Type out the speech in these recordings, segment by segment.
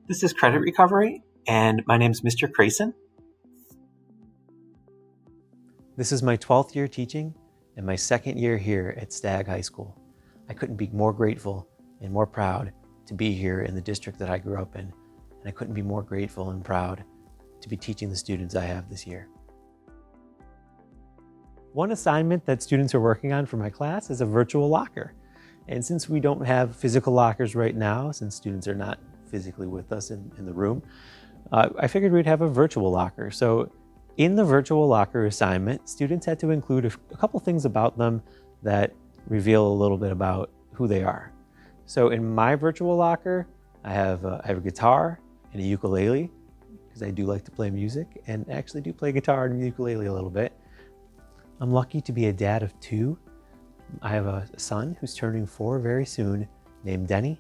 This is Credit Recovery, and my name is Mr. Krason. This is my 12th year teaching and my second year here at Stagg High School. I couldn't be more grateful and more proud to be here in the district that I grew up in, and I couldn't be more grateful and proud to be teaching the students I have this year. One assignment that students are working on for my class is a virtual locker. And since we don't have physical lockers right now, since students are not physically with us in the room, I figured we'd have a virtual locker. So in the virtual locker assignment, students had to include a couple things about them that reveal a little bit about who they are. So in my virtual locker, I have a guitar and a ukulele, because I do like to play music and actually do play guitar and ukulele a little bit. I'm lucky to be a dad of 2. I have a son who's turning 4 very soon, named Dennis,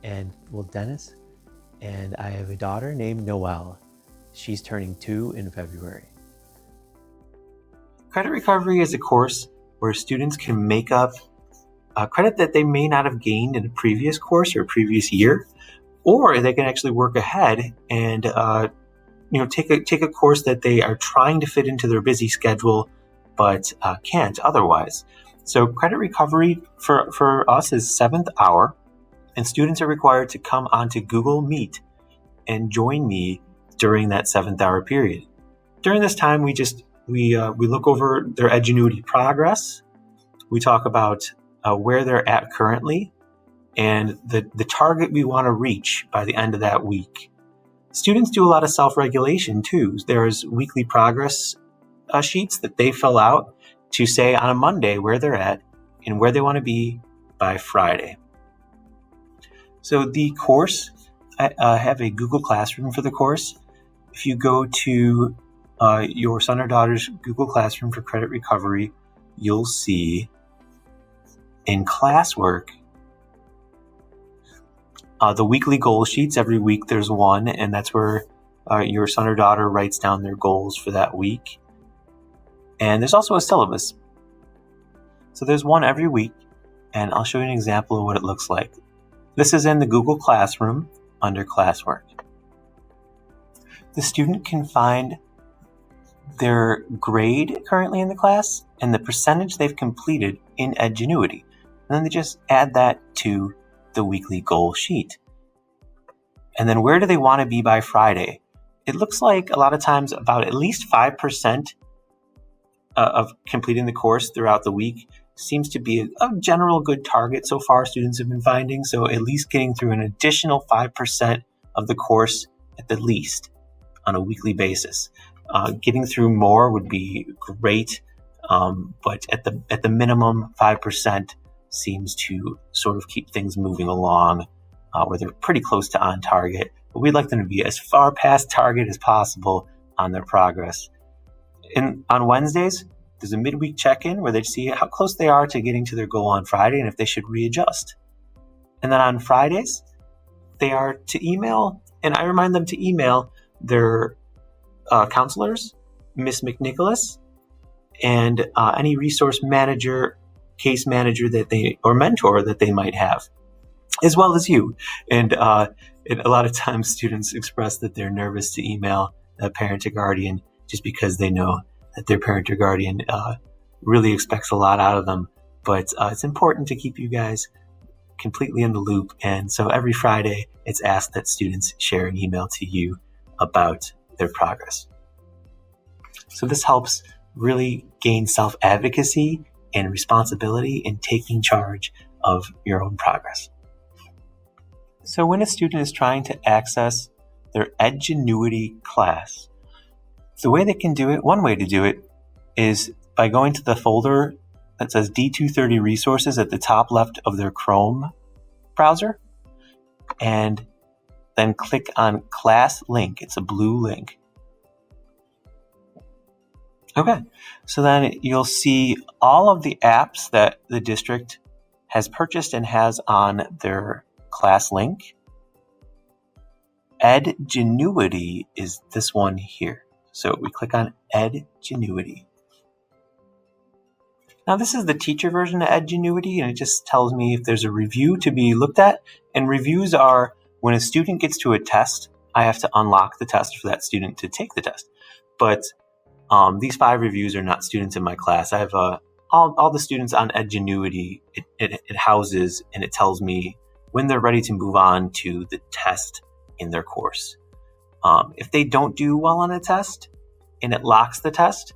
and I have a daughter named Noelle. She's turning 2 in February. Credit Recovery is a course where students can make up credit that they may not have gained in a previous course or a previous year, or they can actually work ahead and take a course that they are trying to fit into their busy schedule but can't otherwise. So Credit Recovery for us is 7th hour, and students are required to come onto Google Meet and join me during that 7th hour period. During this time, we look over their EdgeNuity progress. We talk about where they're at currently and the target we want to reach by the end of that week. Students do a lot of self-regulation too. There's weekly progress sheets that they fill out to say on a Monday where they're at and where they want to be by Friday. So the course, I have a Google Classroom for the course. If you go to your son or daughter's Google Classroom for Credit Recovery, you'll see in classwork the weekly goal sheets. Every week there's one, and that's where your son or daughter writes down their goals for that week. And there's also a syllabus. So there's one every week, and I'll show you an example of what it looks like. This is in the Google Classroom under classwork. The student can find their grade currently in the class and the percentage they've completed in EdgeNuity. And then they just add that to the weekly goal sheet. And then where do they want to be by Friday? It looks like a lot of times about at least 5% of completing the course throughout the week seems to be a general good target so far students have been finding. So at least getting through an additional 5% of the course at the least on a weekly basis. Getting through more would be great, but at the minimum, 5% seems to sort of keep things moving along where they're pretty close to on target. But we'd like them to be as far past target as possible on their progress. On Wednesdays, there's a midweek check-in where they see how close they are to getting to their goal on Friday and if they should readjust. And then on Fridays, they are to email, and I remind them to email their counselors, Miss McNicholas, and any resource manager, case manager or mentor that they might have, as well as you. And a lot of times students express that they're nervous to email a parent or guardian just because they know that their parent or guardian really expects a lot out of them. But it's important to keep you guys completely in the loop. And so every Friday, it's asked that students share an email to you about their progress. So this helps really gain self-advocacy and responsibility in taking charge of your own progress. So when a student is trying to access their EdgeNuity class, the way they can do it, one way to do it, is by going to the folder that says D230 Resources at the top left of their Chrome browser, and then click on Class Link. It's a blue link. Okay, so then you'll see all of the apps that the district has purchased and has on their class link. EdgeNuity is this one here. So we click on EdgeNuity. Now this is the teacher version of EdgeNuity, and it just tells me if there's a review to be looked at. And reviews are When a student gets to a test, I have to unlock the test for that student to take the test. But these 5 reviews are not students in my class. I have all the students on EdgeNuity. It houses and it tells me when they're ready to move on to the test in their course. If they don't do well on a test and it locks the test,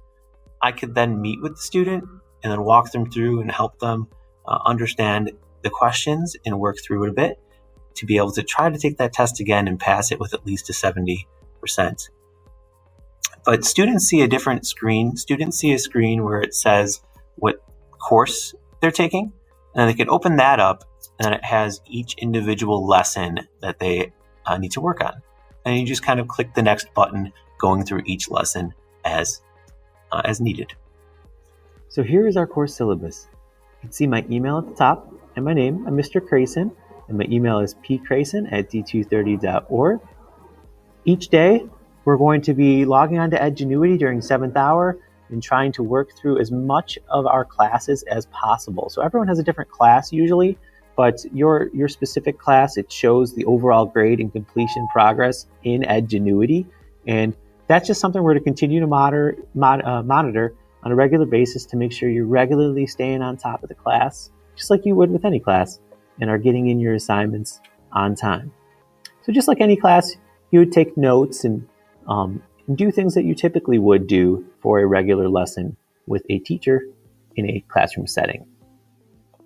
I could then meet with the student and then walk them through and help them understand the questions and work through it a bit to be able to try to take that test again and pass it with at least a 70%. But students see a different screen. Students see a screen where it says what course they're taking, and then they can open that up, and then it has each individual lesson that they need to work on. And you just kind of click the next button, going through each lesson as needed. So here is our course syllabus. You can see my email at the top and my name. I'm Mr. Krason, and my email is pkrason@d230.org. Each day, we're going to be logging on to EdgeNuity during 7th hour and trying to work through as much of our classes as possible. So everyone has a different class usually, but your specific class, it shows the overall grade and completion progress in EdgeNuity. And that's just something we're to continue to monitor on a regular basis to make sure you're regularly staying on top of the class, just like you would with any class, and are getting in your assignments on time. So just like any class, you would take notes and do things that you typically would do for a regular lesson with a teacher in a classroom setting.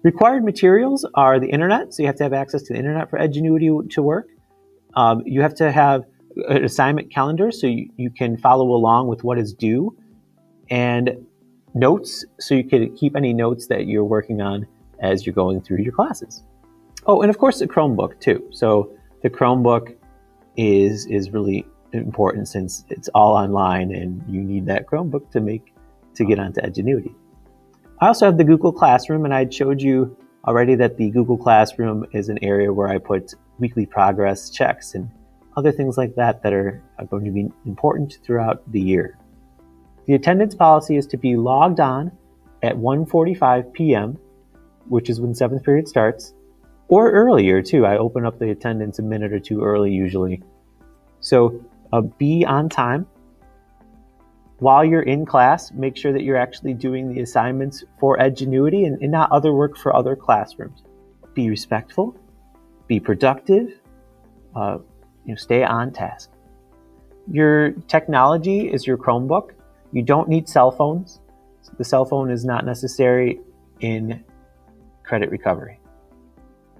Required materials are the internet, so you have to have access to the internet for EdgeNuity to work. You have to have an assignment calendar so you can follow along with what is due, and notes so you can keep any notes that you're working on as you're going through your classes. Oh, and of course the Chromebook too. So the Chromebook is really important since it's all online and you need that Chromebook to get onto EdgeNuity. I also have the Google Classroom, and I showed you already that the Google Classroom is an area where I put weekly progress checks and other things like that are going to be important throughout the year. The attendance policy is to be logged on at 1:45 p.m., which is when 7th period starts, or earlier too. I open up the attendance a minute or two early usually. So be on time. While you're in class, make sure that you're actually doing the assignments for EdgeNuity and not other work for other classrooms. Be respectful, be productive, stay on task. Your technology is your Chromebook. You don't need cell phones. The cell phone is not necessary in credit recovery.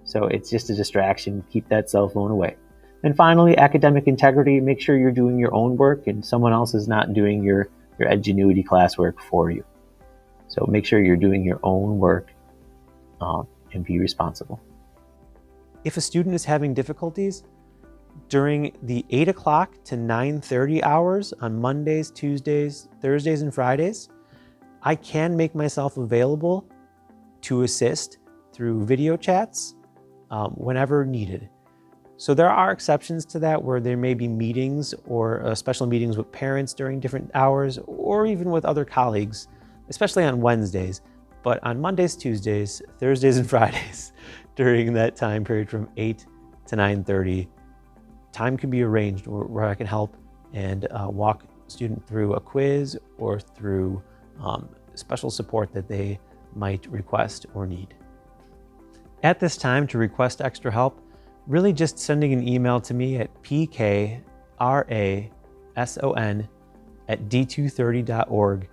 So it's just a distraction. Keep that cell phone away. And finally, academic integrity. Make sure you're doing your own work and someone else is not doing your EdgeNuity classwork for you. So make sure you're doing your own work and be responsible. If a student is having difficulties during the 8 o'clock to 9:30 hours on Mondays, Tuesdays, Thursdays, and Fridays, I can make myself available to assist through video chats whenever needed. So there are exceptions to that where there may be meetings or special meetings with parents during different hours or even with other colleagues, especially on Wednesdays. But on Mondays, Tuesdays, Thursdays, and Fridays, during that time period from 8 to 9:30, time can be arranged where I can help and walk a student through a quiz or through special support that they might request or need. At this time, to request extra help, really just sending an email to me at pkrason@d230.org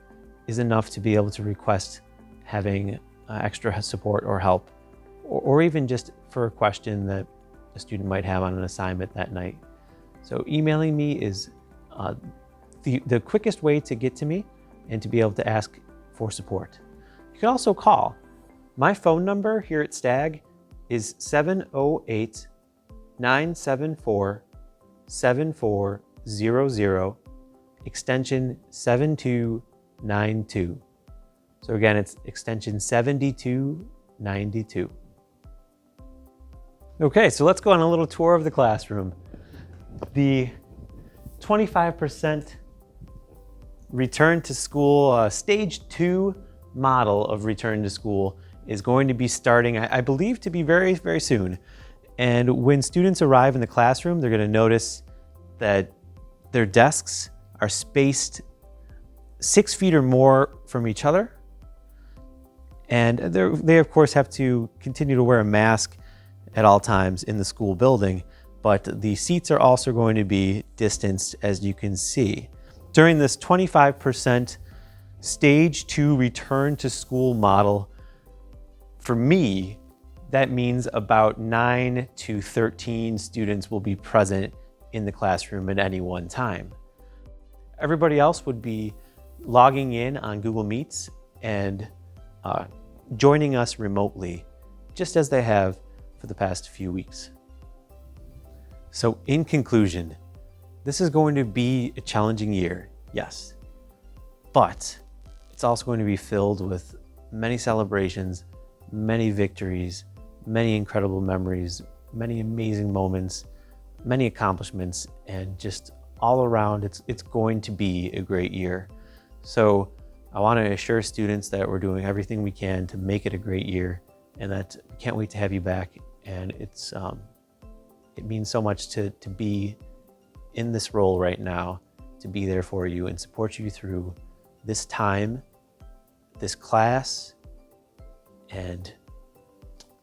is enough to be able to request having extra support or help, or even just for a question that a student might have on an assignment that night. So emailing me is the quickest way to get to me and to be able to ask for support. You can also call. My phone number here at STAG is 708-974-7400, extension 7292. So again, it's extension 7292. Okay, so let's go on a little tour of the classroom. The 25% return to school, stage 2 model of return to school is going to be starting, I believe, to be very, very soon. And when students arrive in the classroom, they're going to notice that their desks are spaced 6 feet or more from each other. And they of course have to continue to wear a mask at all times in the school building, but the seats are also going to be distanced, as you can see. During this 25% stage 2 return to school model, for me, that means about 9 to 13 students will be present in the classroom at any one time. Everybody else would be logging in on Google Meets and joining us remotely, just as they have for the past few weeks. So in conclusion, this is going to be a challenging year, yes, but it's also going to be filled with many celebrations, many victories, many incredible memories, many amazing moments, many accomplishments, and just all around, it's going to be a great year. So I want to assure students that we're doing everything we can to make it a great year, and that we can't wait to have you back. And it means so much to be in this role right now, to be there for you and support you through this time, this class, and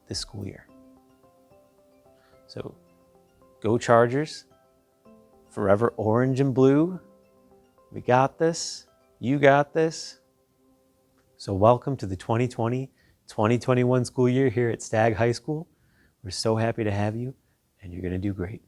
this school year. So go Chargers, forever orange and blue. We got this, you got this. So welcome to the 2020-2021 school year here at Stagg High School. We're so happy to have you, and you're going to do great.